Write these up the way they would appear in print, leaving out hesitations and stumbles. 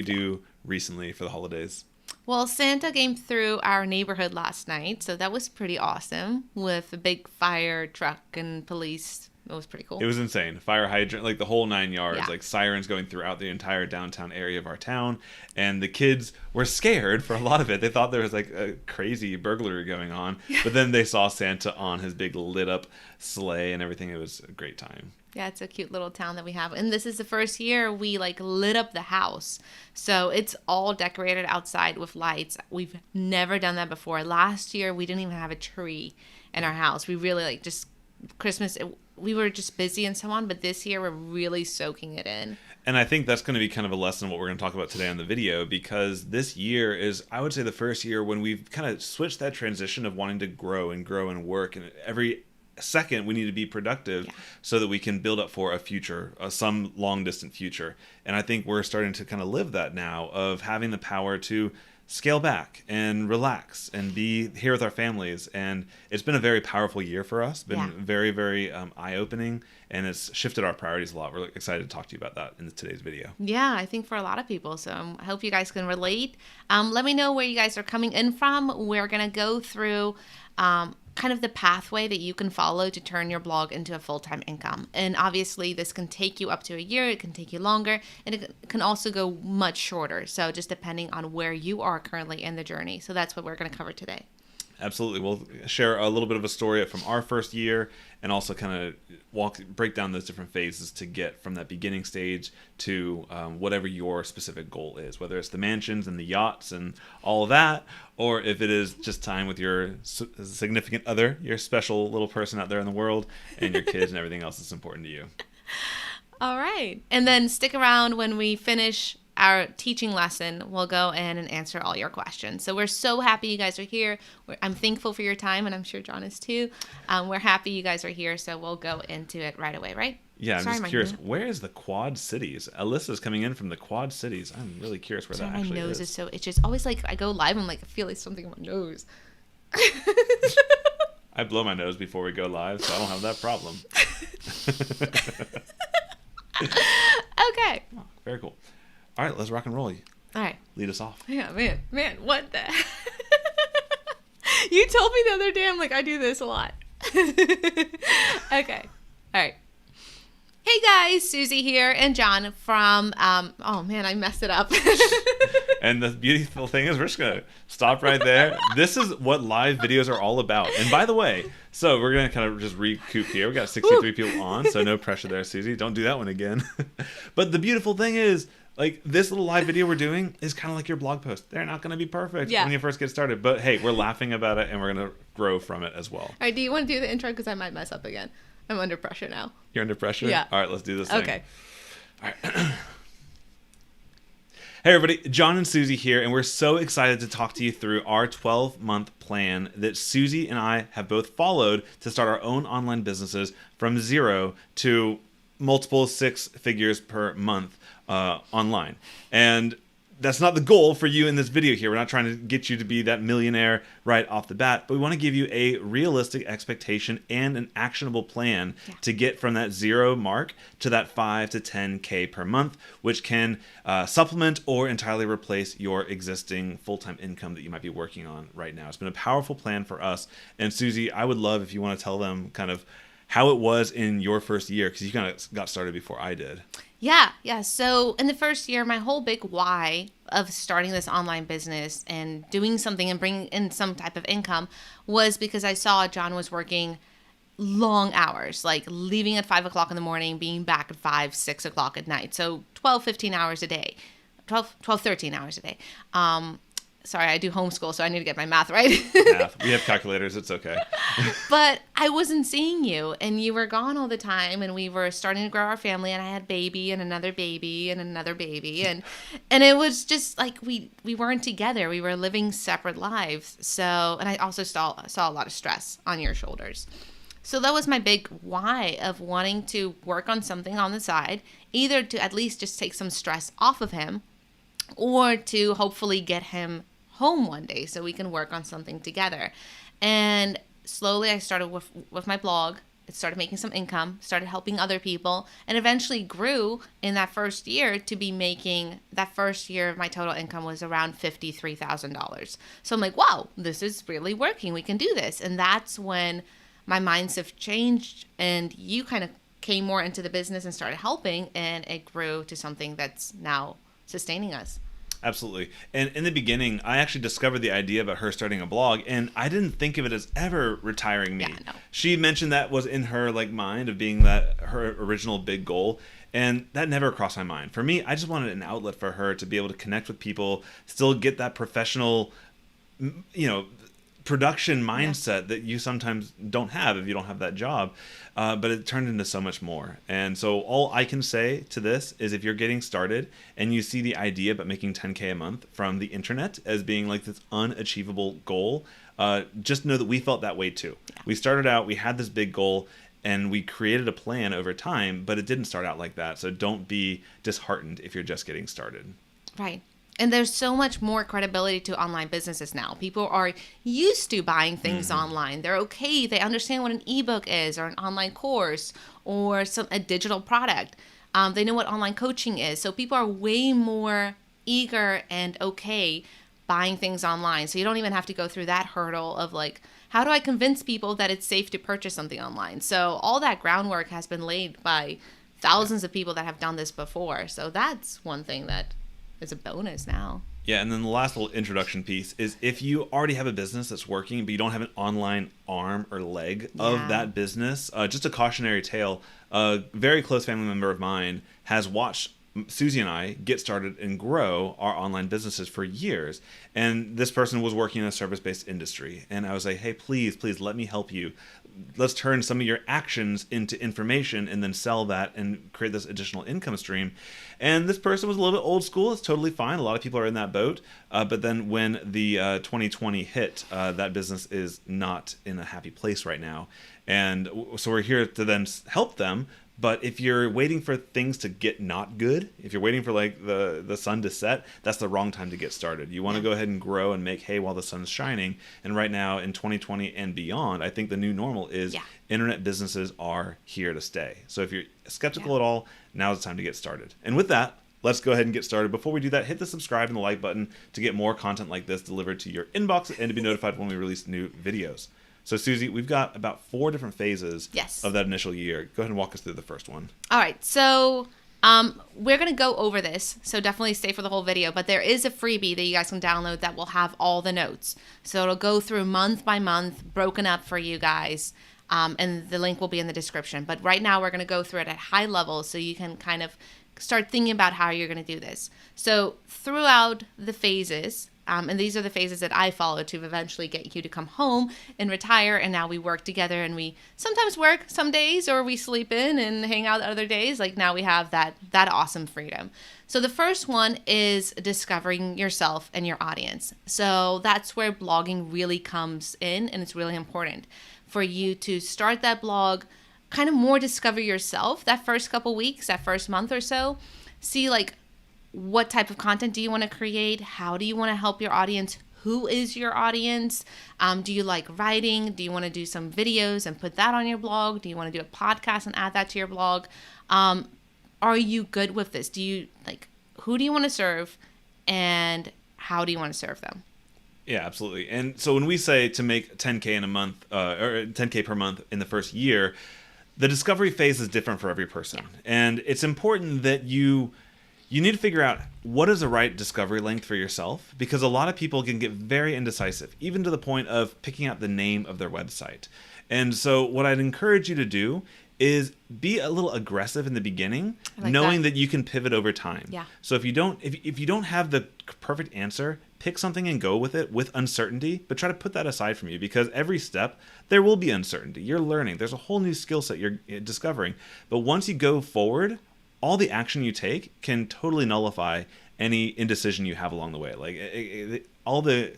you do recently for the holidays? Well, Santa came through our neighborhood last night, so that was pretty awesome with a big fire truck and police. It was pretty It cool. was insane. Fire hydrant, like the whole 9 yards, Yeah. like sirens going throughout the entire downtown area of our town. And the kids were scared for a lot of it. They thought there was like a crazy burglary going on. But then they saw Santa on his big lit up sleigh and everything. It was a great time. Yeah, it's a cute little town that we have. And this is the first year we like lit up the house. So it's all decorated outside with lights. We've never done that before. Last year we didn't even have a tree in our house. We really like just Christmas we were just busy and so on, but this year we're really soaking it in. And I think that's going to be kind of a lesson of what we're going to talk about today on the video, because this year is, I would say, the first year when we've kind of switched that transition of wanting to grow and work. And every second we need to be productive so that we can build up for a future, some long distant future. And I think we're starting to kind of live that now, of having the power to scale back and relax and be here with our families. And it's been a very powerful year for us. Been very, very eye-opening, and it's shifted our priorities a lot. We're excited to talk to you about that in today's video. Yeah, I think for a lot of people. So I hope you guys can relate. Let me know where you guys are coming in from. We're going to go through kind of the pathway that you can follow to turn your blog into a full-time income. And obviously this can take you up to a year, it can take you longer, and it can also go much shorter. So just depending on where you are currently in the journey. So that's what we're going to cover today. Absolutely. We'll share a little bit of a story from our first year, and also kind of break down those different phases to get from that beginning stage to whatever your specific goal is, whether it's the mansions and the yachts and all of that, or if it is just time with your significant other, your special little person out there in the world, and your kids and everything else that's important to you. All right. And then stick around when we finish our teaching lesson. We'll go in and answer all your questions. So we're so happy you guys are here. I'm thankful for your time, and I'm sure John is too. We're happy you guys are here, so we'll go into it right away, right? Yeah, I'm just curious. Where is the Quad Cities? Alyssa's coming in from the Quad Cities. I'm really curious where that actually is. My nose is so itchy. It's always like I go live, I'm like, I feel like something in my nose. I blow my nose before we go live, so I don't have that problem. Okay. Oh, very cool. All right, let's rock and roll. All right. Lead us off. Yeah, man, what the? You told me the other day, I'm like, I do this a lot. Okay. All right. Hey guys, Susie here and John from, oh man, I messed it up. And the beautiful thing is we're just going to stop right there. This is what live videos are all about. And by the way, so we're going to kind of just recoup here. We got 63 people on, so no pressure there, Susie. Don't do that one again. But the beautiful thing is, like, this little live video we're doing is kind of like your blog post. They're not going to be perfect when you first get started. But hey, we're laughing about it, and we're going to grow from it as well. All right, do you want to do the intro? Because I might mess up again. I'm under pressure now. You're under pressure? Yeah. All right, let's do this thing. Okay. All right. Hey everybody, John and Susie here, and we're so excited to talk to you through our 12-month plan that Susie and I have both followed to start our own online businesses from zero to multiple six figures per month online. And that's not the goal for you in this video here. We're not trying to get you to be that millionaire right off the bat, but we want to give you a realistic expectation and an actionable plan to get from that zero mark to that 5 to 10K per month, which can supplement or entirely replace your existing full-time income that you might be working on right now. It's been a powerful plan for us. And Susie, I would love if you want to tell them kind of how it was in your first year, because you kind of got started before I did. Yeah. So in the first year, my whole big why of starting this online business and doing something and bringing in some type of income was because I saw John was working long hours, like leaving at 5 o'clock in the morning, being back at 5, 6 o'clock at night. So 12, 15 hours a day, 12, 13 hours a day. Sorry, I do homeschool, so I need to get my math right. Math. We have calculators. It's okay. But I wasn't seeing you, and you were gone all the time, and we were starting to grow our family, and I had baby and another baby and another baby, and it was just like we weren't together. We were living separate lives. So, and I also saw a lot of stress on your shoulders. So that was my big why of wanting to work on something on the side, either to at least just take some stress off of him, or to hopefully get him home one day so we can work on something together. And slowly I started with my blog. it started making some income, started helping other people, and eventually grew in that first year to be making, that first year my total income was around $53,000. So I'm like, wow, this is really working. We can do this. And that's when my mindset changed, and you kind of came more into the business and started helping, and it grew to something that's now sustaining us. Absolutely. And in the beginning, I actually discovered the idea about her starting a blog, and I didn't think of it as ever retiring me. Yeah, no. She mentioned that was in her mind of being that her original big goal, and that never crossed my mind. For me, I just wanted an outlet for her to be able to connect with people, still get that professional, production mindset that you sometimes don't have if you don't have that job. But it turned into so much more. And so all I can say to this is, if you're getting started and you see the idea about making $10K a month from the internet as being like this unachievable goal, just know that we felt that way too. Yeah. We started out, we had this big goal, and we created a plan over time, but it didn't start out like that. So don't be disheartened if you're just getting started. Right. And there's so much more credibility to online businesses now. People are used to buying things online. They're okay. They understand what an ebook is, or an online course, or a digital product. They know what online coaching is. So people are way more eager and okay buying things online. So you don't even have to go through that hurdle of like, how do I convince people that it's safe to purchase something online? So all that groundwork has been laid by thousands of people that have done this before. So that's one thing that is a bonus now. Yeah, and then the last little introduction piece is, if you already have a business that's working, but you don't have an online arm or leg of that business, just a cautionary tale. A very close family member of mine has watched Susie and I get started and grow our online businesses for years. And this person was working in a service-based industry. And I was like, hey, please let me help you. Let's turn some of your actions into information and then sell that and create this additional income stream. And this person was a little bit old school. It's totally fine. A lot of people are in that boat. But then when the 2020 hit, that business is not in a happy place right now. And so we're here to then help them. But if you're waiting for things to get not good, if you're waiting for like the sun to set, that's the wrong time to get started. You want to go ahead and grow and make hay while the sun's shining. And right now in 2020 and beyond, I think the new normal is internet businesses are here to stay. So if you're skeptical at all, now's the time to get started. And with that, let's go ahead and get started. Before we do that, hit the subscribe and the like button to get more content like this delivered to your inbox and to be notified when we release new videos. So, Susie, we've got about 4 different phases of that initial year. Go ahead and walk us through the first one. All right. So, we're going to go over this. So, definitely stay for the whole video. But there is a freebie that you guys can download that will have all the notes. So, it'll go through month by month, broken up for you guys. And the link will be in the description. But right now, we're going to go through it at high level so you can kind of start thinking about how you're going to do this. So, throughout the phases, and these are the phases that I followed to eventually get you to come home and retire. And now we work together, and we sometimes work some days, or we sleep in and hang out other days. Like now we have that awesome freedom. So the first one is discovering yourself and your audience. So that's where blogging really comes in, and it's really important for you to start that blog, kind of more discover yourself that first couple weeks, that first month or so. See like, what type of content do you want to create? How do you want to help your audience? Who is your audience? Do you like writing? Do you want to do some videos and put that on your blog? Do you want to do a podcast and add that to your blog? Are you good with this? Who do you want to serve, and how do you want to serve them? Yeah, absolutely. And so when we say to make 10K in a month, or 10K per month in the first year, the discovery phase is different for every person. Yeah. And it's important that you need to figure out what is the right discovery length for yourself, because a lot of people can get very indecisive, even to the point of picking out the name of their website. And so what I'd encourage you to do is be a little aggressive in the beginning, knowing that you can pivot over time. Yeah. So if you don't have the perfect answer, pick something and go with it with uncertainty, but try to put that aside from you, because every step there will be uncertainty. You're learning. There's a whole new skill set you're discovering. But once you go forward, all the action you take can totally nullify any indecision you have along the way. Like all the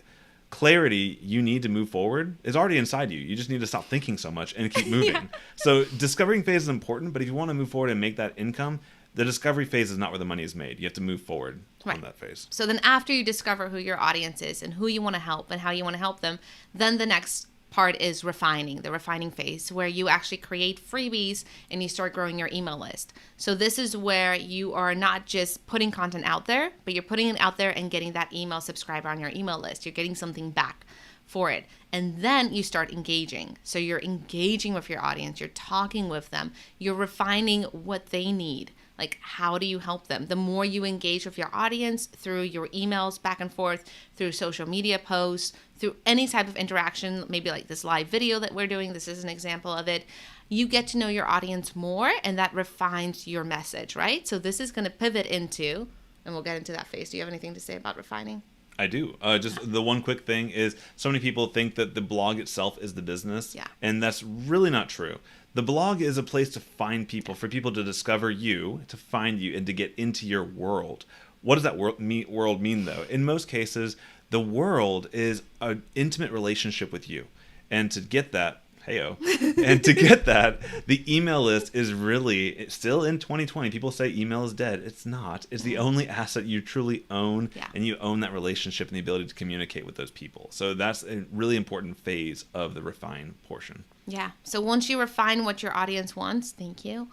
clarity you need to move forward is already inside you. You just need to stop thinking so much and keep moving. Yeah. So discovering phase is important, but if you want to move forward and make that income, the discovery phase is not where the money is made. You have to move forward on that phase. So then after you discover who your audience is and who you want to help and how you want to help them, then the next part is refining, the refining phase, where you actually create freebies and you start growing your email list. So this is where you are not just putting content out there, but you're putting it out there and getting that email subscriber on your email list. You're getting something back for it. And then you start engaging. So you're engaging with your audience. You're talking with them. You're refining what they need. Like, how do you help them? The more you engage with your audience through your emails back and forth, through social media posts, through any type of interaction, maybe like this live video that we're doing, this is an example of it, you get to know your audience more, and that refines your message, right? So this is going to pivot into, and we'll get into that phase. Do you have anything to say about refining? I do. Just the one quick thing is so many people think that the blog itself is the business. Yeah. And that's really not true. The blog is a place to find people, for people to discover you, to find you, and to get into your world. What does that world mean, though? In most cases, the world is an intimate relationship with you. And to get that, and to get that, the email list is really still in 2020. People say email is dead. It's not. It's the only asset you truly own, and you own that relationship and the ability to communicate with those people. So that's a really important phase of the refine portion. Yeah. So once you refine what your audience wants, thank you,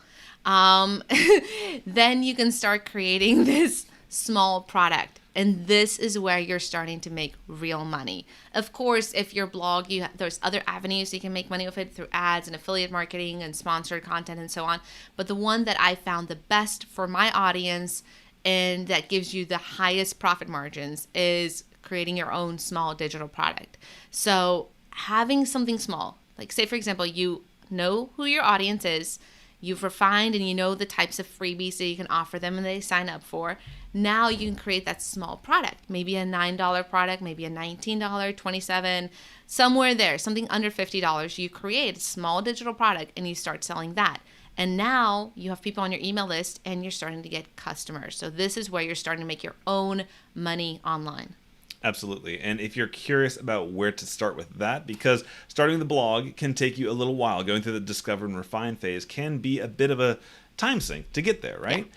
then you can start creating this small product. And this is where you're starting to make real money. Of course, if your blog, there's other avenues you can make money with it through ads and affiliate marketing and sponsored content and so on. But the one that I found the best for my audience and that gives you the highest profit margins is creating your own small digital product. So having something small, like say, for example, you know who your audience is, you've refined and you know the types of freebies that you can offer them and they sign up for. Now you can create that small product, maybe a $9 product, maybe a $19, $27, somewhere there, something under $50. You create a small digital product and you start selling that. And now you have people on your email list and you're starting to get customers. So this is where you're starting to make your own money online. Absolutely. And if you're curious about where to start with that, because starting the blog can take you a little while, going through the discover and refine phase can be a bit of a time sink to get there, right? Yeah.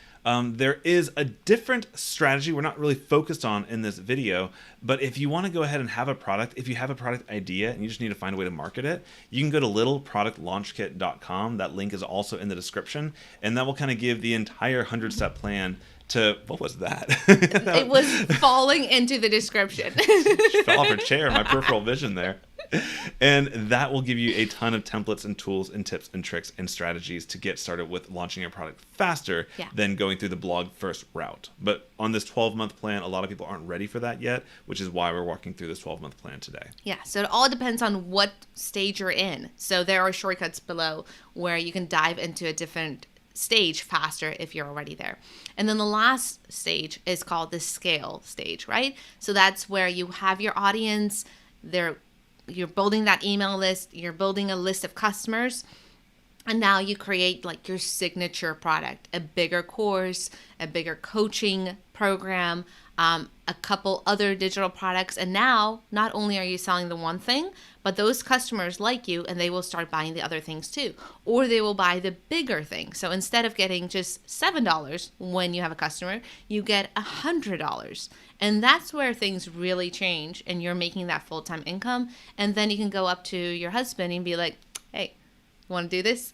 There is a different strategy we're not really focused on in this video, but if you want to go ahead and have a product, if you have a product idea and you just need to find a way to market it, you can go to littleproductlaunchkit.com. That link is also in the description, and that will kind of give the entire 100-step plan to, what was that? It was falling into the description. She fell off her chair, my peripheral vision there. And that will give you a ton of templates and tools and tips and tricks and strategies to get started with launching your product faster than going through the blog first route. But on this 12-month plan, a lot of people aren't ready for that yet, which is why we're walking through this 12-month plan today. Yeah, so it all depends on what stage you're in. So there are shortcuts below where you can dive into a different stage faster if you're already there. And then the last stage is called the scale stage, right? So that's where you have your audience, you're building that email list, you're building a list of customers, and now you create like your signature product, a bigger course, a bigger coaching program, a couple other digital products. And now not only are you selling the one thing, but those customers like you and they will start buying the other things too, or they will buy the bigger thing. So instead of getting just $7 when you have a customer, you get $100. And that's where things really change and you're making that full-time income. And then you can go up to your husband and be like, hey, you want to do this?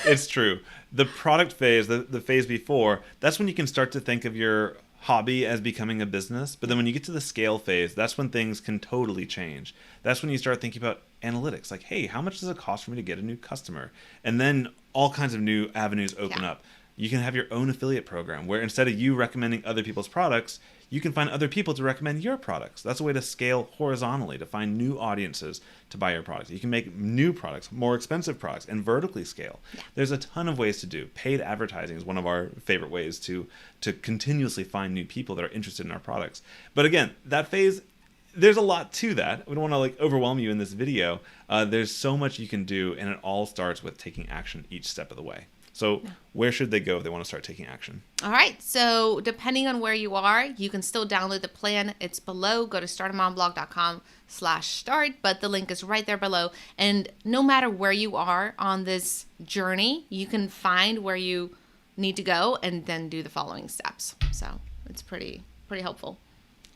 It's true. The product phase, the phase before, that's when you can start to think of your hobby as becoming a business. But then when you get to the scale phase, that's when things can totally change. That's when you start thinking about analytics. Like, hey, how much does it cost for me to get a new customer? And then all kinds of new avenues open up. You can have your own affiliate program where instead of you recommending other people's products, you can find other people to recommend your products. That's a way to scale horizontally, to find new audiences to buy your products. You can make new products, more expensive products, and vertically scale. Yeah. There's a ton of ways to do. Paid advertising is one of our favorite ways to continuously find new people that are interested in our products. But again, that phase, there's a lot to that. We don't want to overwhelm you in this video. There's so much you can do, and it all starts with taking action each step of the way. So where should they go if they want to start taking action? All right. So depending on where you are, you can still download the plan. It's below. Go to startamomblog.com/start, but the link is right there below. And no matter where you are on this journey, you can find where you need to go and then do the following steps. So it's pretty helpful.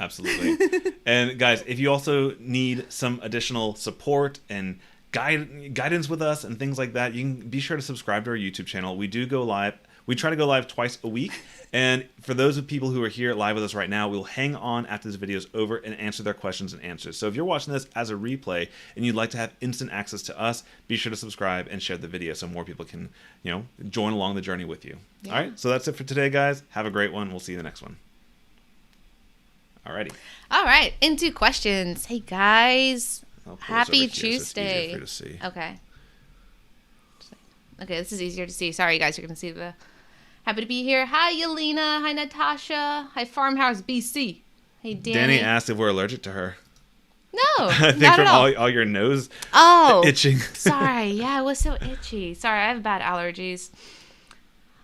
Absolutely. And guys, if you also need some additional support and guidance with us and things like that, you can be sure to subscribe to our YouTube channel. We do go live. We try to go live twice a week. And for those of people who are here live with us right now, we'll hang on after this video is over and answer their questions and answers. So if you're watching this as a replay and you'd like to have instant access to us, be sure to subscribe and share the video so more people can, join along the journey with you. Yeah. All right. So that's it for today, guys. Have a great one. We'll see you in the next one. Alrighty. All right. Into questions. Hey, guys. Happy Tuesday. So it's easier for you to see. Okay. Okay, this is easier to see. Sorry, guys, you're going to see the... Happy to be here. Hi, Yelena. Hi, Natasha. Hi, Farmhouse, BC. Hey, Danny. Danny asked if we're allergic to her. No, I think not from at all. all your nose itching. Sorry. Yeah, it was so itchy. Sorry, I have bad allergies.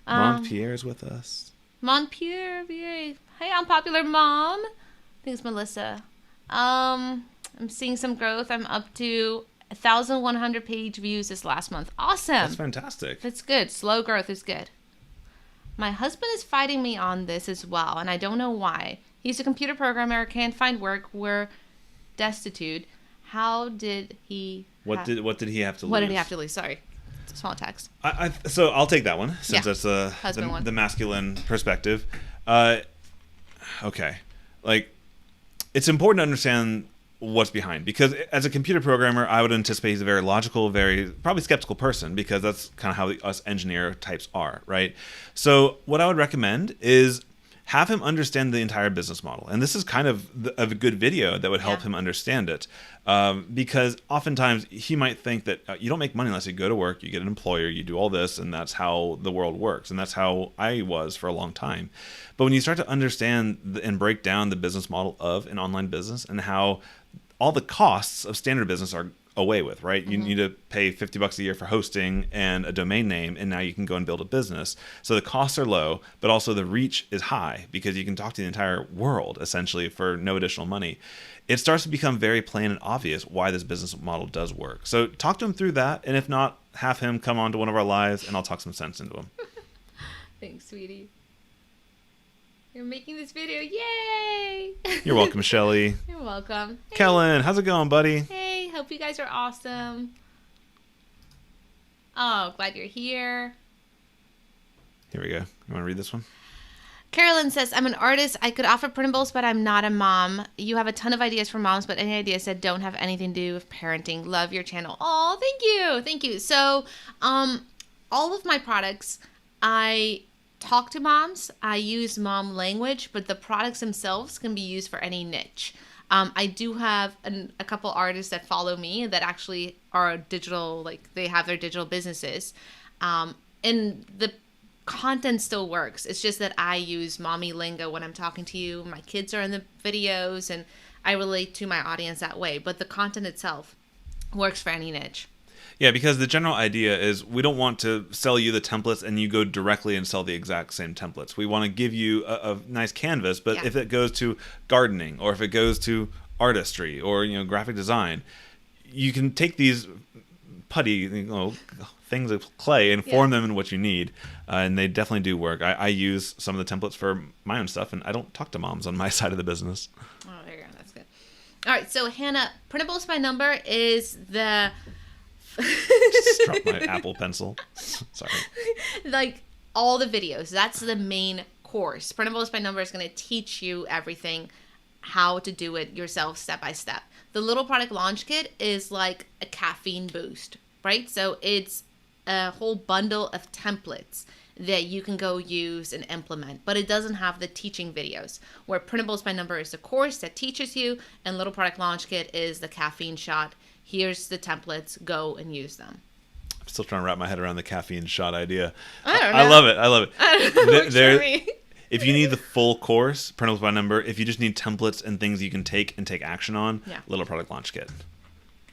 Montpierre's with us. Montpierre. Hey, unpopular mom. I think it's Melissa. I'm seeing some growth. I'm up to 1,100 page views this last month. Awesome. That's fantastic. That's good. Slow growth is good. My husband is fighting me on this as well, and I don't know why. He's a computer programmer, can't find work, we're destitute. How did he... What did he have to lose? What did he have to lose? Sorry. It's a small text. So I'll take that one, since that's one. the masculine perspective. Okay. It's important to understand what's behind, because as a computer programmer, I would anticipate he's a very logical, very probably skeptical person, because that's kind of how us engineer types are, right? So what I would recommend is have him understand the entire business model, and this is kind of a good video that would help him understand it, because oftentimes he might think that you don't make money unless you go to work, you get an employer, you do all this, and that's how the world works, and that's how I was for a long time. But when you start to understand and break down the business model of an online business and how all the costs of standard business are away with, right? You need to pay $50 a year for hosting and a domain name, and now you can go and build a business. So the costs are low, but also the reach is high, because you can talk to the entire world essentially for no additional money. It starts to become very plain and obvious why this business model does work. So talk to him through that, and if not, have him come on to one of our lives and I'll talk some sense into him. Thanks, sweetie. You're making this video. Yay! You're welcome, Shelly. You're welcome. Hey. Kellen, how's it going, buddy? Hey, hope you guys are awesome. Oh, glad you're here. Here we go. You want to read this one? Carolyn says, I'm an artist. I could offer printables, but I'm not a mom. You have a ton of ideas for moms, but any ideas that don't have anything to do with parenting. Love your channel. Oh, thank you. Thank you. So, all of my products, I talk to moms. I use mom language, but the products themselves can be used for any niche. I do have a couple artists that follow me that actually are digital, they have their digital businesses. And the content still works. It's just that I use mommy lingo when I'm talking to you. My kids are in the videos and I relate to my audience that way. But the content itself works for any niche. Yeah, because the general idea is we don't want to sell you the templates and you go directly and sell the exact same templates. We want to give you a nice canvas, but if it goes to gardening or if it goes to artistry or graphic design, you can take these putty things of clay and form them in what you need, and they definitely do work. I use some of the templates for my own stuff, and I don't talk to moms on my side of the business. Oh, there you go. That's good. All right, so Hannah, Printables by Number is the... Just dropped my Apple Pencil. Sorry. All the videos. That's the main course. Printables by Number is going to teach you everything, how to do it yourself step by step. The Little Product Launch Kit is like a caffeine boost, right? So it's a whole bundle of templates that you can go use and implement, but it doesn't have the teaching videos, where Printables by Number is the course that teaches you, and Little Product Launch Kit is the caffeine shot. Here's the templates. Go and use them. I'm still trying to wrap my head around the caffeine shot idea. I don't know. I love it. I love it. I don't know. If you need the full course, Printables by Number, if you just need templates and things you can take action on, Little Product Launch Kit.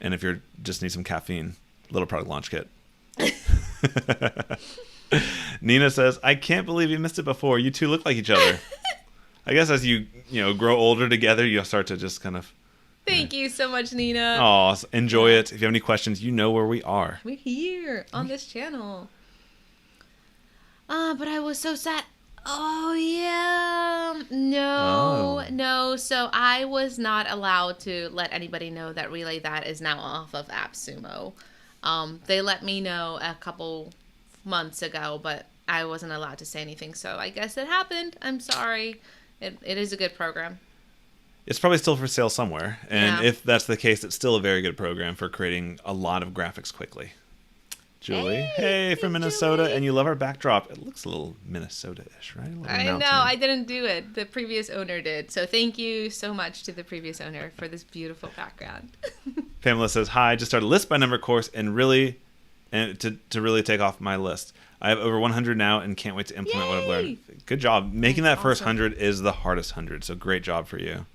And if you just need some caffeine, Little Product Launch Kit. Nina says, I can't believe you missed it before. You two look like each other. I guess as you grow older together, you'll start to just kind of... Thank you so much, Nina. Oh, enjoy it. If you have any questions, you know where we are. We're here on this channel. But I was so sad. Oh, yeah. No. No. So I was not allowed to let anybody know that Relay That is now off of AppSumo. They let me know a couple months ago, but I wasn't allowed to say anything. So I guess it happened. I'm sorry. It is a good program. It's probably still for sale somewhere. And Yeah. if that's the case, it's still a very good program for creating a lot of graphics quickly. Julie. Hey, from Minnesota. Julie. And you love our backdrop. It looks a little Minnesota-ish, right? A little I know. mountainy. I didn't do it. The previous owner did. So thank you so much to the previous owner for this beautiful background. Pamela says, hi, just started a list by number course and to really take off my list. I have over 100 now and can't wait to implement what I've learned. Yay! Good job. Making that first Awesome. 100 is the hardest 100, so great job for you.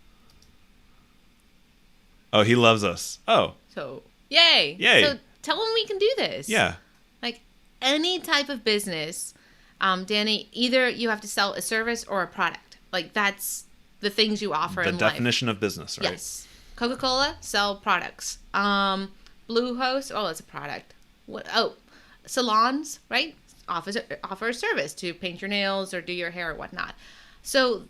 Oh, he loves us. Oh, So, yay. Yay. So tell them we can do this. yeah. Like any type of business, Danny, either you have to sell a service or a product. Like that's the things you offer The in life. definition of business, right? Yes. Coca-Cola, sell products. Bluehost, it's a product. What? Oh, salons, right? Offer a service to paint your nails or do your hair or whatnot. So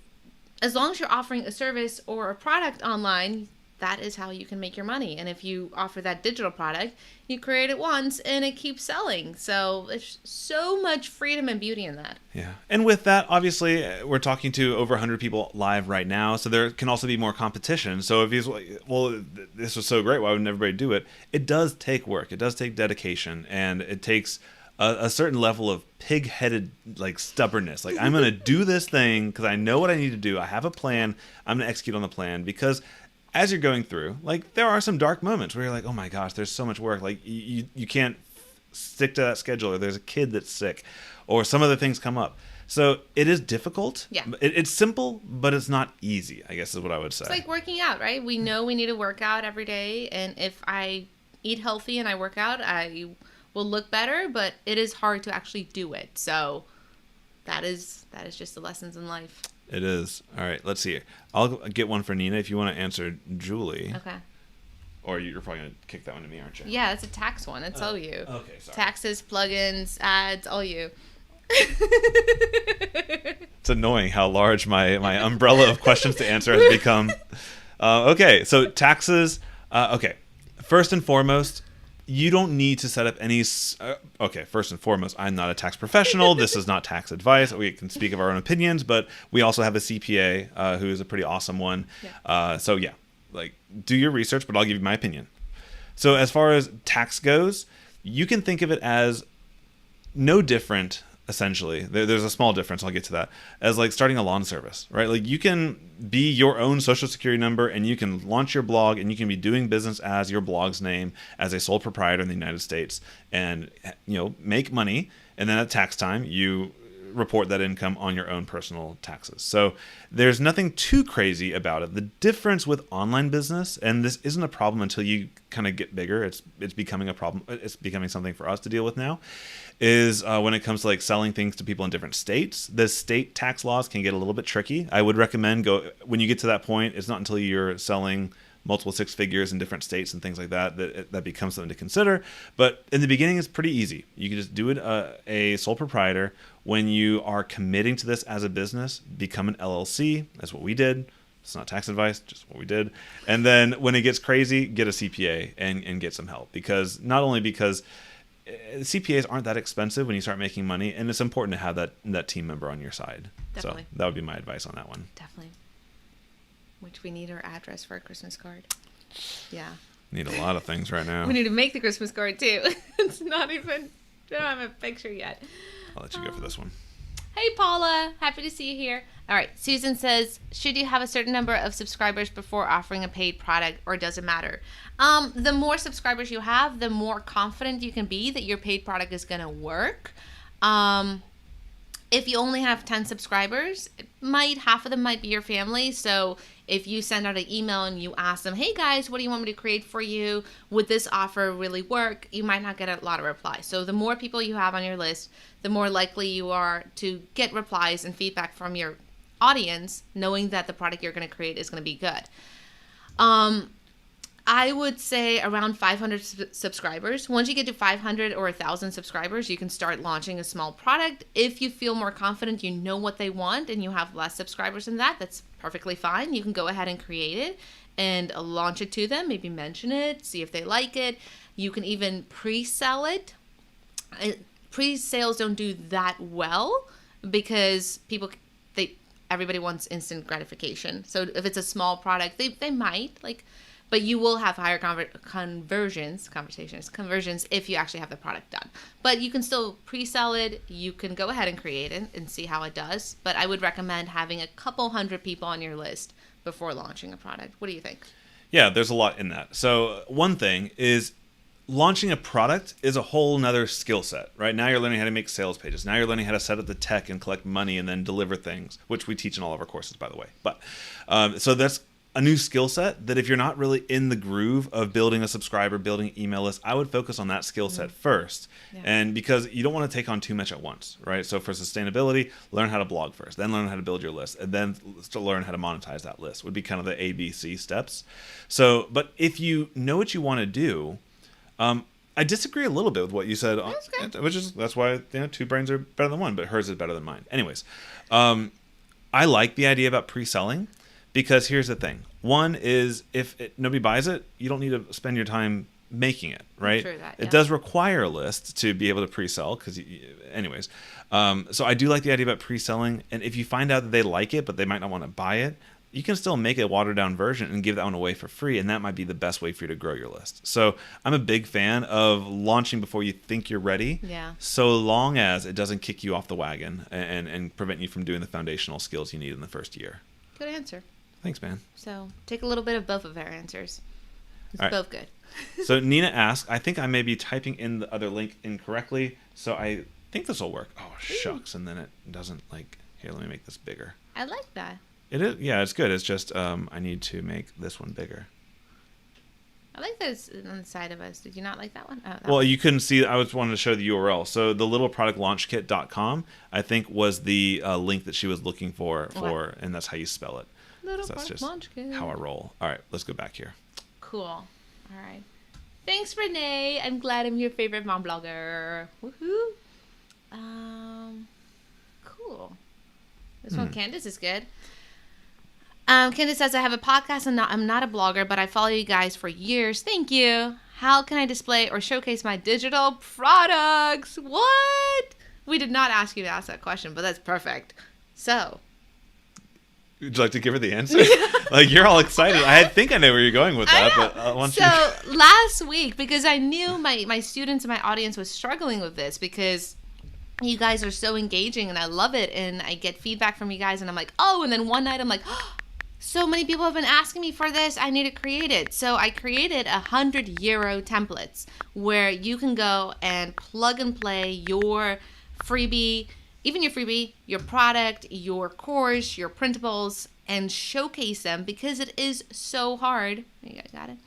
as long as you're offering a service or a product online, that is how you can make your money. And if you offer that digital product, you create it once and it keeps selling. So there's so much freedom and beauty in that. Yeah. And with that, obviously, we're talking to over 100 people live right now. So there can also be more competition. So if he's like, well, this was so great, why wouldn't everybody do it? It does take work. It does take dedication. And it takes a certain level of pig-headed like stubbornness. Like, I'm going to do this thing because I know what I need to do. I have a plan. I'm going to execute on the plan because as you're going through, like, there are some dark moments where you're like, oh my gosh, there's so much work. Like, you can't stick to that schedule, or there's a kid that's sick, or some other things come up. So it is difficult. Yeah. It's simple, but it's not easy, I guess is what I would say. It's like working out, right? We know we need to work out every day. And if I eat healthy and I work out, I will look better, but it is hard to actually do it. So that is just the lessons in life. It is. All right, let's see. I'll get one for Nina if you want to answer Julie. Okay. Or you're probably going to kick that one to me, aren't you? Yeah, it's a tax one. It's all you. Okay, sorry. Taxes, plugins, ads, all you. It's annoying how large my umbrella of questions to answer has become. Okay, so taxes. Okay, first and foremost, you don't need to set up any. Okay, first and foremost, I'm not a tax professional. This is not tax advice. We can speak of our own opinions, but we also have a CPA who is a pretty awesome one. Yeah. So yeah, like, do your research, but I'll give you my opinion. So as far as tax goes, you can think of it as no different. Essentially, there's a small difference. I'll get to that. As like starting a lawn service, right? Like, you can be your own social security number and you can launch your blog and you can be doing business as your blog's name as a sole proprietor in the United States and, make money. And then at tax time, you report that income on your own personal taxes. So there's nothing too crazy about it. The difference with online business, and this isn't a problem until you kind of get bigger, it's becoming a problem. It's becoming something for us to deal with now, is when it comes to like selling things to people in different states. The state tax laws can get a little bit tricky. I would recommend when you get to that point, it's not until you're selling multiple six figures in different states and things like that becomes something to consider. But in the beginning, it's pretty easy. You can just do it a sole proprietor. When you are committing to this as a business, become an LLC. That's what we did. It's not tax advice, just what we did. And then when it gets crazy, get a CPA and get some help. Not only because CPAs aren't that expensive when you start making money, and it's important to have that team member on your side. Definitely. So that would be my advice on that one. Definitely. Which we need our address for a Christmas card. Yeah. Need a lot of things right now. We need to make the Christmas card too. It's not even, I don't have a picture yet. I'll let you go for this one. Hey Paula, happy to see you here. All right, Susan says, should you have a certain number of subscribers before offering a paid product, or does it matter? The more subscribers you have, the more confident you can be that your paid product is going to work. If you only have 10 subscribers, half of them might be your family. So if you send out an email and you ask them, hey guys, what do you want me to create for you? Would this offer really work? You might not get a lot of replies. So the more people you have on your list, the more likely you are to get replies and feedback from your audience, knowing that the product you're going to create is going to be good. I would say around 500 subscribers. Once you get to 500 or 1,000 subscribers, you can start launching a small product. If you feel more confident, you know what they want, and you have less subscribers than that, that's perfectly fine. You can go ahead and create it and launch it to them, maybe mention it, see if they like it. You can even pre-sell it. Pre-sales don't do that well because everybody wants instant gratification. So if it's a small product, they might but you will have higher conversions if you actually have the product done. But you can still pre-sell it. You can go ahead and create it and see how it does. But I would recommend having a couple hundred people on your list before launching a product. What do you think? Yeah, there's a lot in that. So one thing is launching a product is a whole nother skill set, right? Now you're learning how to make sales pages. Now you're learning how to set up the tech and collect money and then deliver things, which we teach in all of our courses, by the way. But so that's a new skill set that if you're not really in the groove of building a subscriber, building email list, I would focus on that skill set first. Yeah. And because you don't want to take on too much at once, right? So for sustainability, learn how to blog first, then learn how to build your list, and then learn how to monetize that list would be kind of the ABC steps. So, but if you know what you want to do, I disagree a little bit with what you said, that's why two brains are better than one, but hers is better than mine. Anyways, I like the idea about pre-selling because here's the thing. One is if nobody buys it, you don't need to spend your time making it, right? True that, yeah. It does require a list to be able to pre-sell anyways. So I do like the idea about pre-selling, and if you find out that they like it, but they might not want to buy it, you can still make a watered down version and give that one away for free, and that might be the best way for you to grow your list. So I'm a big fan of launching before you think you're ready, so long as it doesn't kick you off the wagon and prevent you from doing the foundational skills you need in the first year. Good answer. Thanks, man. So take a little bit of both of our answers. It's both good. So Nina asked, I think I may be typing in the other link incorrectly, so I think this will work. Oh, shucks, and then it doesn't here, let me make this bigger. I like that. It is, yeah, it's good. It's just I need to make this one bigger. I like this on the side of us. Did you not like that one? You couldn't see. I was wanting to show the URL. So the littleproductlaunchkit.com, I think, was the link that she was looking for, and that's how you spell it. That's just how I roll. All right, let's go back here. Cool. All right. Thanks, Renee. I'm glad I'm your favorite mom blogger. Woohoo. Cool. This one, Candace, is good. Candace says, I have a podcast and I'm not a blogger, but I follow you guys for years. Thank you. How can I display or showcase my digital products? What? We did not ask you to ask that question, but that's perfect. So. Would you like to give her the answer? You're all excited. I think I know where you're going with that. But last week, because I knew my students and my audience was struggling with this because you guys are so engaging and I love it. And I get feedback from you guys and I'm like, oh, and then one night I'm like, oh, so many people have been asking me for this. I need to create it. So I created 100 euro templates where you can go and plug and play your freebie, your product, your course, your printables, and showcase them because it is so hard. You guys got it?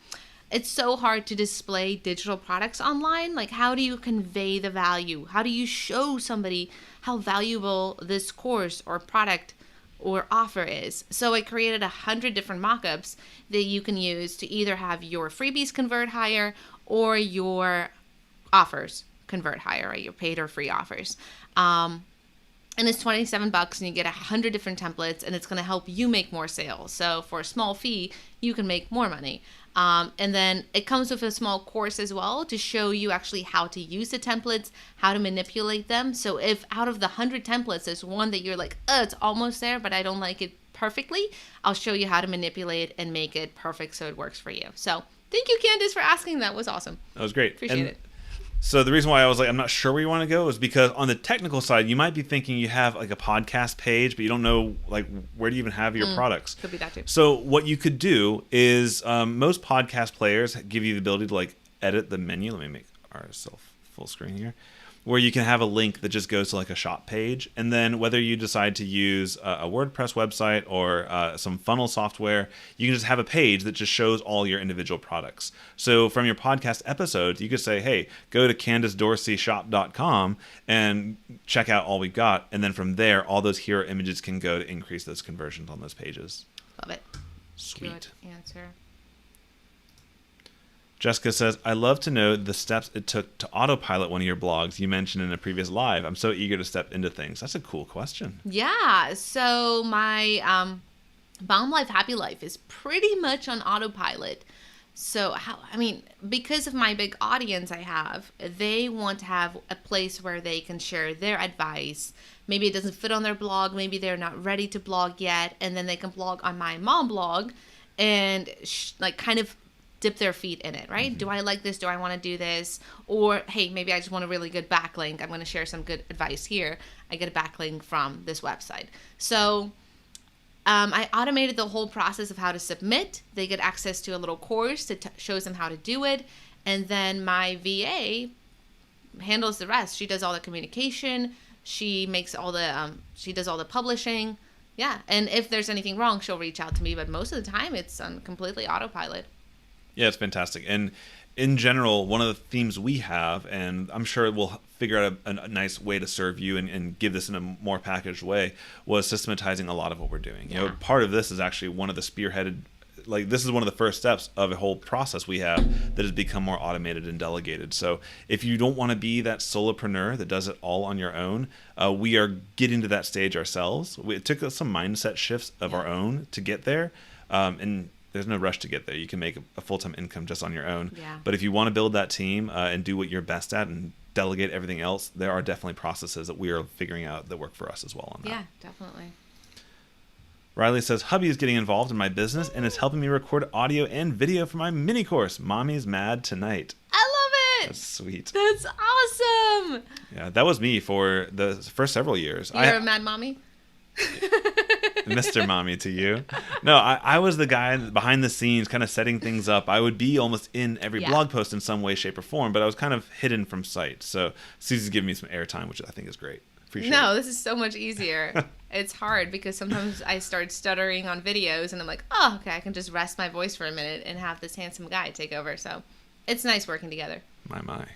It's so hard to display digital products online. How do you convey the value? How do you show somebody how valuable this course or product or offer is? So I created 100 different mockups that you can use to either have your freebies convert higher or your offers convert higher, right? Your paid or free offers. And it's $27 and you get 100 different templates and it's going to help you make more sales. So for a small fee, you can make more money. And then it comes with a small course as well to show you actually how to use the templates, how to manipulate them. So if out of the 100 templates, there's one that you're like, it's almost there, but I don't like it perfectly, I'll show you how to manipulate and make it perfect so it works for you. So thank you, Candace, for asking. That was awesome. That was great. Appreciate it. So the reason why I was I'm not sure where you want to go is because on the technical side, you might be thinking you have a podcast page, but you don't know where do you even have your products. Could be that too. So what you could do is most podcast players give you the ability to edit the menu. Let me make ourselves full screen here, where you can have a link that just goes to a shop page. And then whether you decide to use a WordPress website or some funnel software, you can just have a page that just shows all your individual products. So from your podcast episodes, you could say, hey, go to CandaceDorseyShop.com and check out all we've got. And then from there, all those hero images can go to increase those conversions on those pages. Love it. Sweet. Good answer. Jessica says, I love to know the steps it took to autopilot one of your blogs you mentioned in a previous live. I'm so eager to step into things. That's a cool question. Yeah. So my Bomb Life, Happy Life is pretty much on autopilot. So, because of my big audience I have, they want to have a place where they can share their advice. Maybe it doesn't fit on their blog. Maybe they're not ready to blog yet. And then they can blog on my mom blog and kind of dip their feet in it, right? Mm-hmm. Do I like this? Do I want to do this? Or, hey, maybe I just want a really good backlink. I'm going to share some good advice here. I get a backlink from this website. So I automated the whole process of how to submit. They get access to a little course that shows them how to do it. And then my VA handles the rest. She does all the communication. She makes all the, she does all the publishing. Yeah. And if there's anything wrong, she'll reach out to me. But most of the time, it's on completely autopilot. Yeah, it's fantastic. And in general, one of the themes we have, and I'm sure we'll figure out a nice way to serve you and give this in a more packaged way, was systematizing a lot of what we're doing. You know, part of this is actually one of the spearheaded, this is one of the first steps of a whole process we have that has become more automated and delegated. So if you don't want to be that solopreneur that does it all on your own, we are getting to that stage ourselves. It took us some mindset shifts of our own to get there. And there's no rush to get there. You can make a full-time income just on your own. Yeah. But if you want to build that team and do what you're best at and delegate everything else, there are definitely processes that we are figuring out that work for us as well on that. Yeah, definitely. Riley says, hubby is getting involved in my business and is helping me record audio and video for my mini course, Mommy's Mad Tonight. I love it. That's sweet. That's awesome. Yeah, that was me for the first several years. You're a mad mommy? Mr. Mommy to you. No, I was the guy behind the scenes kind of setting things up. I would be almost in every blog post in some way, shape, or form, but I was kind of hidden from sight. So Susie's giving me some airtime, which I think is great. Appreciate it. This is so much easier. It's hard because sometimes I start stuttering on videos and I'm like, oh, okay, I can just rest my voice for a minute and have this handsome guy take over. So it's nice working together. My.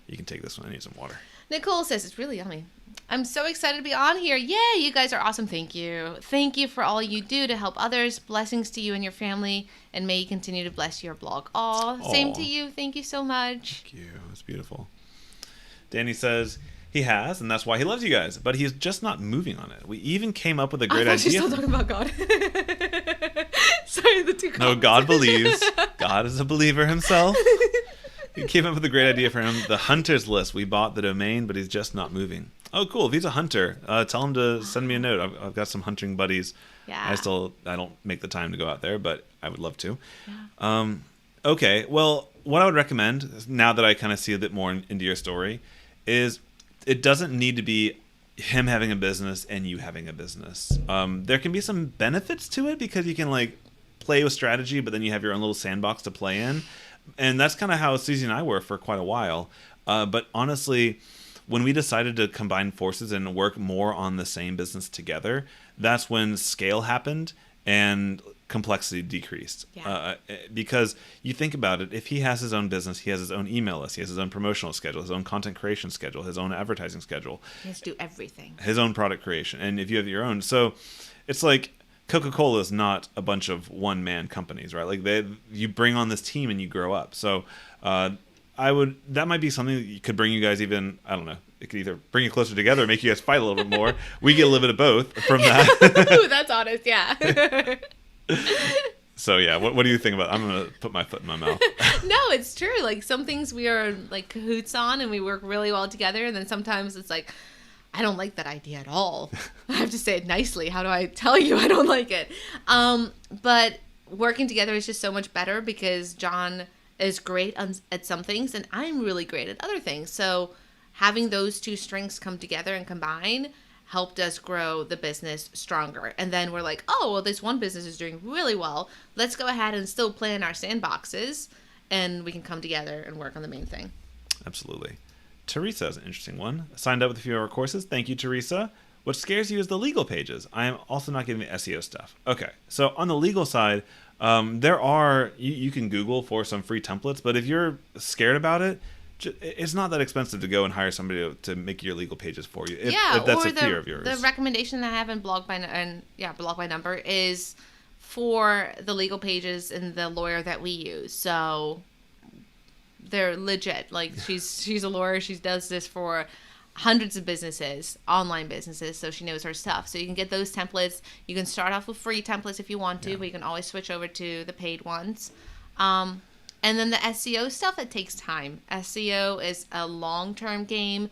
You can take this one. I need some water. Nicole says, it's really yummy. I'm so excited to be on here. Yay, you guys are awesome. Thank you. Thank you for all you do to help others. Blessings to you and your family, and may you continue to bless your blog. Same to you. Thank you so much. Thank you. That's beautiful. Danny says he has, and that's why he loves you guys, but he's just not moving on it. We even came up with a great idea. She's still talking about God. Sorry, the two comments. No, God believes. God is a believer himself. He came up with a great idea for him. The hunter's list. We bought the domain, but he's just not moving. Oh, cool. If he's a hunter, tell him to send me a note. I've got some hunting buddies. Yeah. I don't make the time to go out there, but I would love to. Yeah. Okay. Well, what I would recommend, now that I kind of see a bit more into your story, is it doesn't need to be him having a business and you having a business. There can be some benefits to it because you can play with strategy, but then you have your own little sandbox to play in. And that's kind of how Susie and I were for quite a while. But honestly, when we decided to combine forces and work more on the same business together, that's when scale happened and complexity decreased. Yeah. Because you think about it, if he has his own business, he has his own email list, he has his own promotional schedule, his own content creation schedule, his own advertising schedule. He has to do everything. His own product creation. And if you have your own. So it's like Coca-Cola is not a bunch of one-man companies, right? You bring on this team and you grow up. So that might be something that could bring you guys even, I don't know, it could either bring you closer together or make you guys fight a little bit more. We get a little bit of both from that. Ooh, that's honest, yeah. So yeah, what do you think about it? I'm going to put my foot in my mouth. No, it's true. Some things we are cahoots on and we work really well together. And then sometimes it's I don't like that idea at all. I have to say it nicely. How do I tell you I don't like it? But working together is just so much better because John is great at some things and I'm really great at other things. So having those two strengths come together and combine helped us grow the business stronger. And then we're like, oh, well, this one business is doing really well. Let's go ahead and still play in our sandboxes and we can come together and work on the main thing. Absolutely. Teresa has an interesting one. Signed up with a few of our courses. Thank you, Teresa. What scares you is the legal pages. I am also not getting the SEO stuff. Okay, so on the legal side, there are, you can Google for some free templates, but if you're scared about it, it's not that expensive to go and hire somebody to make your legal pages for you. If that's a fear of yours. The recommendation I have in Blog by Number is for the legal pages and the lawyer that we use. So they're legit. She's a lawyer. She does this for hundreds of businesses, online businesses, so she knows her stuff. So you can get those templates. You can start off with free templates if you want to, but you can always switch over to the paid ones. And then the SEO stuff, it takes time. SEO is a long-term game.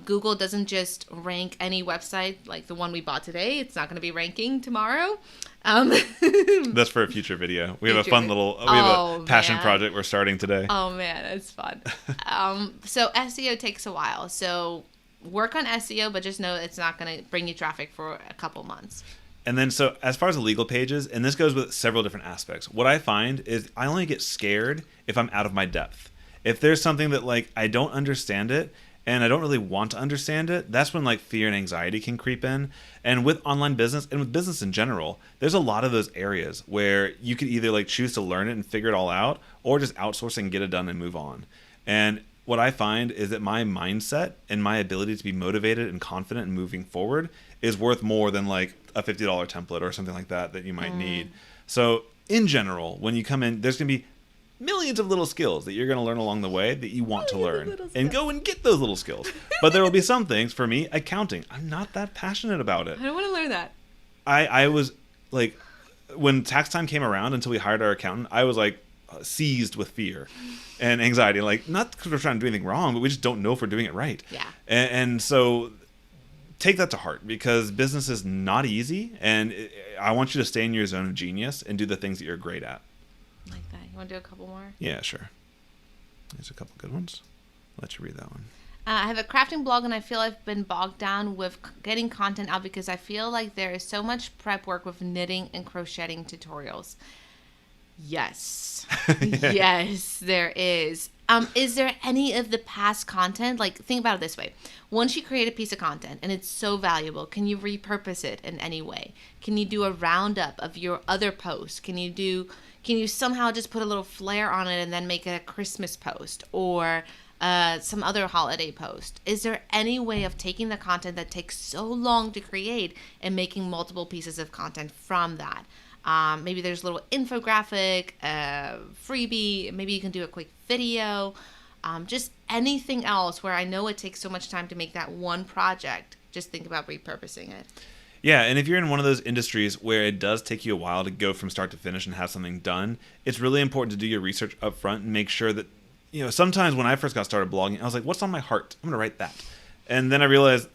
Google doesn't just rank any website like the one we bought today. It's not going to be ranking tomorrow. That's for a future video. We have a fun little passion project we're starting today. Oh man, it's fun. So SEO takes a while. So work on SEO, but just know it's not going to bring you traffic for a couple months. And then, so as far as the legal pages, and this goes with several different aspects, what I find is I only get scared if I'm out of my depth. If there's something that like I don't understand it, and I don't really want to understand it, that's when like fear and anxiety can creep in. And with online business and with business in general, there's a lot of those areas where you could either like choose to learn it and figure it all out, or just outsource and get it done and move on. And what I find is that my mindset and my ability to be motivated and confident in moving forward is worth more than like a $50 template or something like that you might need. So in general, when you come in, there's going to be millions of little skills that you're going to learn along the way that you want to learn, and go and get those little skills. But there will be some things, for me, accounting, I'm not that passionate about it. I don't want to learn that. I was like, when tax time came around until we hired our accountant, I was like seized with fear and anxiety. Like, not because we're trying to do anything wrong, but we just don't know if we're doing it right. Yeah. And so take that to heart, because business is not easy, and I want you to stay in your zone of genius and do the things that you're great at. Like that. You want to do a couple more? Yeah, sure. There's a couple good ones. I'll let you read that one. I have a crafting blog, and I feel I've been bogged down with getting content out because I feel like there is so much prep work with knitting and crocheting tutorials. Yes. Yes, there is. Is there any of the past content? Like, think about it this way. Once you create a piece of content and it's so valuable, can you repurpose it in any way? Can you do a roundup of your other posts? Can you somehow just put a little flair on it and then make it a Christmas post or some other holiday post? Is there any way of taking the content that takes so long to create and making multiple pieces of content from that? Maybe there's a little infographic, freebie. Maybe you can do a quick video. Just anything else where I know it takes so much time to make that one project. Just think about repurposing it. Yeah, and if you're in one of those industries where it does take you a while to go from start to finish and have something done, it's really important to do your research up front and make sure that, sometimes when I first got started blogging, I was like, what's on my heart? I'm going to write that. And then I realized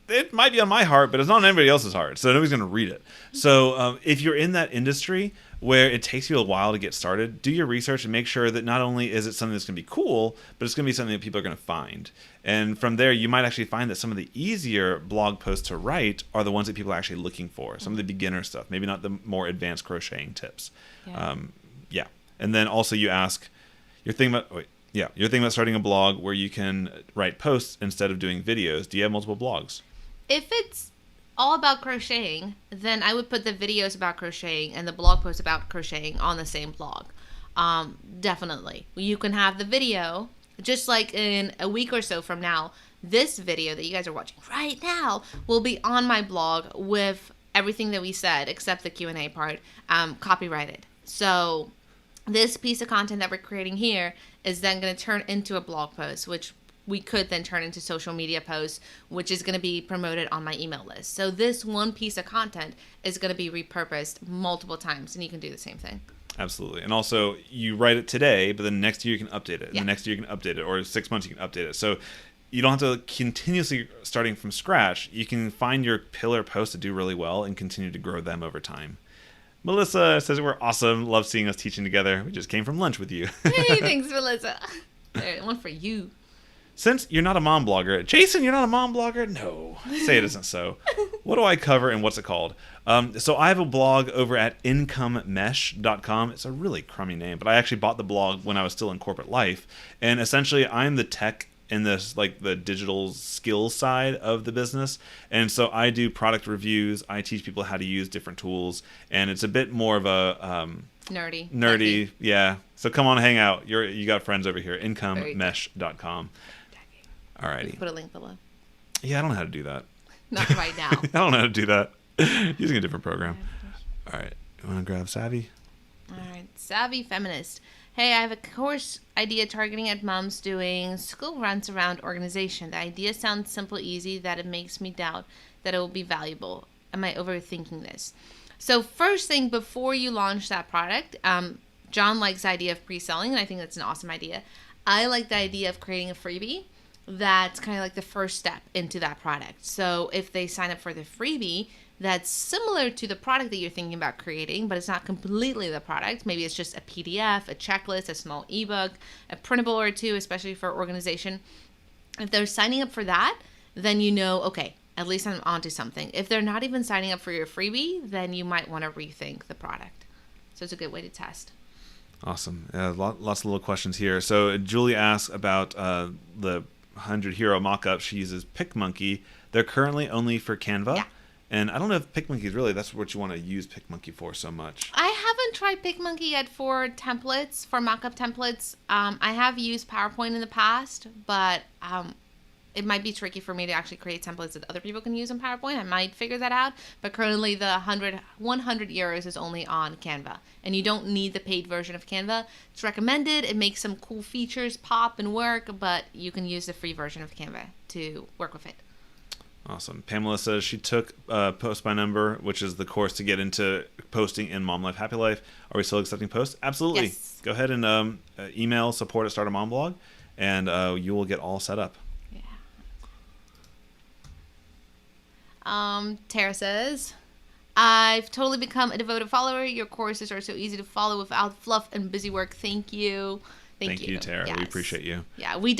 it might be on my heart, but it's not on anybody else's heart, so nobody's going to read it. So if you're in that industry where it takes you a while to get started, do your research and make sure that not only is it something that's going to be cool, but it's going to be something that people are going to find. And from there, you might actually find that some of the easier blog posts to write are the ones that people are actually looking for. Some of the beginner stuff, maybe not the more advanced crocheting tips. Yeah. And then also you ask, you're thinking about starting a blog where you can write posts instead of doing videos. Do you have multiple blogs? If it's all about crocheting, then I would put the videos about crocheting and the blog posts about crocheting on the same blog. Definitely. You can have the video, just like in a week or so from now, this video that you guys are watching right now will be on my blog with everything that we said, except the Q&A part, copyrighted. So this piece of content that we're creating here is then going to turn into a blog post, which we could then turn into social media posts, which is going to be promoted on my email list. So this one piece of content is going to be repurposed multiple times, and you can do the same thing. Absolutely. And also, you write it today, but then next year you can update it. And the next year you can update it, or 6 months you can update it. So you don't have to continuously starting from scratch. You can find your pillar posts that do really well and continue to grow them over time. Melissa says we're awesome. Love seeing us teaching together. We just came from lunch with you. Hey, thanks, Melissa. There, one for you. Since you're not a mom blogger, Jason, you're not a mom blogger? No, say it isn't so. What do I cover and what's it called? So I have a blog over at incomemesh.com. It's a really crummy name, but I actually bought the blog when I was still in corporate life. And essentially, I'm the tech in this, like the digital skills side of the business. And so I do product reviews. I teach people how to use different tools. And it's a bit more of a... nerdy, yeah. So come on, hang out. You got friends over here. Incomemesh.com. Alrighty. Put a link below. Yeah, I don't know how to do that. Not right now. I don't know how to do that. Using a different program. All right. You want to grab Savvy? All right, savvy feminist. Hey, I have a course idea targeting at moms doing school runs around organization. The idea sounds simple, easy, that it makes me doubt that it will be valuable. Am I overthinking this? So first thing, before you launch that product, John likes the idea of pre-selling, and I think that's an awesome idea. I like the idea of creating a freebie. That's kind of like the first step into that product. So if they sign up for the freebie, that's similar to the product that you're thinking about creating, but it's not completely the product. Maybe it's just a PDF, a checklist, a small ebook, a printable or two, especially for organization. If they're signing up for that, then you know, okay, at least I'm onto something. If they're not even signing up for your freebie, then you might want to rethink the product. So it's a good way to test. Awesome. Lots of little questions here. So Julie asks about the 100 hero mock-up. She uses PicMonkey. They're currently only for Canva. Yeah. And I don't know if PicMonkey is really, that's what you want to use PicMonkey for so much. I haven't tried PicMonkey yet for templates, for mock-up templates. I have used PowerPoint in the past, but it might be tricky for me to actually create templates that other people can use in PowerPoint. I might figure that out. But currently the 100 euros is only on Canva. And you don't need the paid version of Canva. It's recommended. It makes some cool features pop and work, but you can use the free version of Canva to work with it. Awesome. Pamela says she took Post by Number, which is the course to get into posting in Mom Life, Happy Life. Are we still accepting posts? Absolutely. Yes. Go ahead and email support@startamomblog, and you will get all set up. Tara says, I've totally become a devoted follower. Your courses are so easy to follow without fluff and busy work. Thank you. Thank you, Tara. Yes. We appreciate you. Yeah, we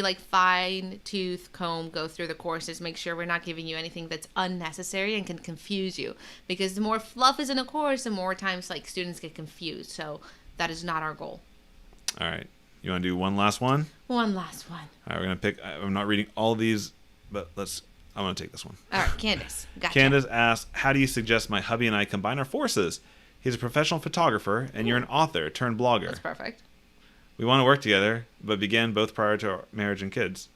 like fine tooth comb, go through the courses, make sure we're not giving you anything that's unnecessary and can confuse you. Because the more fluff is in a course, the more times like students get confused. So that is not our goal. All right. You want to do one last one? One last one. All right, we're going to pick, I'm not reading all these, but I'm going to take this one. All right, Candace. Gotcha. Candace asks, how do you suggest my hubby and I combine our forces? He's a professional photographer, and you're an author turned blogger. That's perfect. We want to work together, but began both prior to our marriage and kids.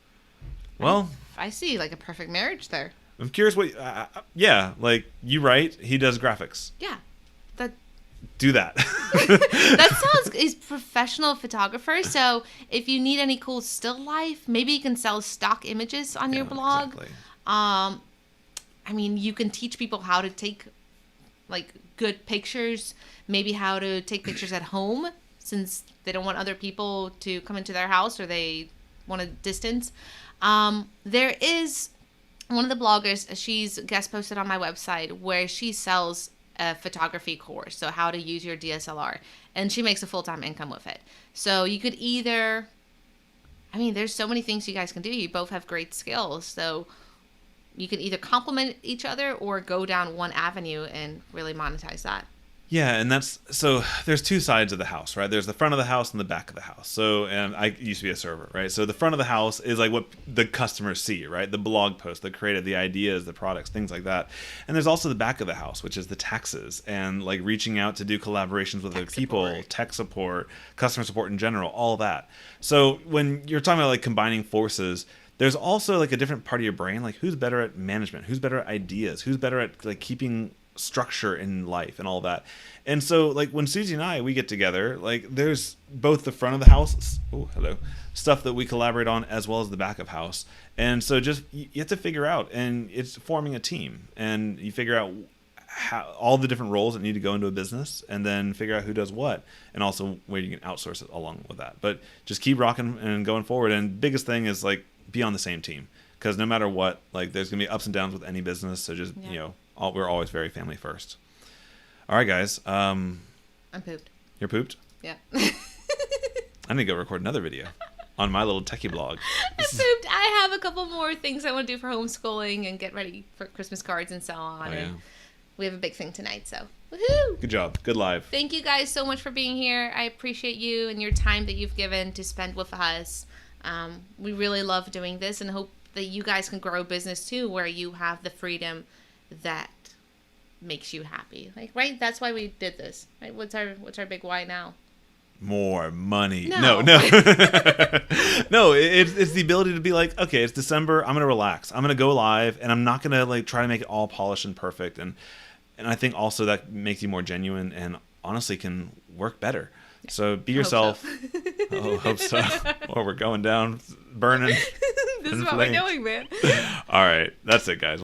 Well, I see like a perfect marriage there. I'm curious what, yeah, like you write, he does graphics. Yeah. Do that. That sounds, he's professional photographer. So if you need any cool still life, maybe you can sell stock images on your blog. Exactly. I mean, you can teach people how to take like good pictures, maybe how to take pictures at home since they don't want other people to come into their house or they want a distance. There is one of the bloggers, she's guest posted on my website where she sells a photography course, so how to use your DSLR, and she makes a full-time income with it. So you could either, I mean, there's so many things you guys can do. You both have great skills, so you can either complement each other or go down one avenue and really monetize that. Yeah, and so there's two sides of the house, right? There's the front of the house and the back of the house. So, and I used to be a server, right? So the front of the house is like what the customers see, right? The blog post that created the ideas, the products, things like that. And there's also the back of the house, which is the taxes and like reaching out to do collaborations with other people, tech support, customer support in general, all that. So when you're talking about like combining forces, there's also like a different part of your brain, like who's better at management, who's better at ideas, who's better at like keeping structure in life and all that. And so like when Susie and I, we get together, like there's both the front of the house, stuff that we collaborate on as well as the back of house. And so just you have to figure out, and it's forming a team, and you figure out how all the different roles that need to go into a business, and then figure out who does what, and also where you can outsource it along with that. But just keep rocking and going forward. And biggest thing is like be on the same team, because no matter what, like there's gonna be ups and downs with any business. So just we're always very family first. All right, guys. I'm pooped. You're pooped? Yeah. I need to go record another video on my little techie blog. I'm pooped. I have a couple more things I want to do for homeschooling and get ready for Christmas cards and so on. Oh, yeah. And we have a big thing tonight, so woohoo! Good job. Good live. Thank you guys so much for being here. I appreciate you and your time that you've given to spend with us. We really love doing this and hope that you guys can grow a business too, where you have the freedom that makes you happy. Like, right? That's why we did this. Right? What's our big why now? More money. No. No. No, it's the ability to be like, okay, it's December, I'm gonna relax. I'm gonna go live, and I'm not gonna like try to make it all polished and perfect. And I think also that makes you more genuine and honestly can work better. So be Hope yourself. so. Oh, hope so. Or we're going down, burning. This is in what flames. we're doing, man. All right. That's it, guys.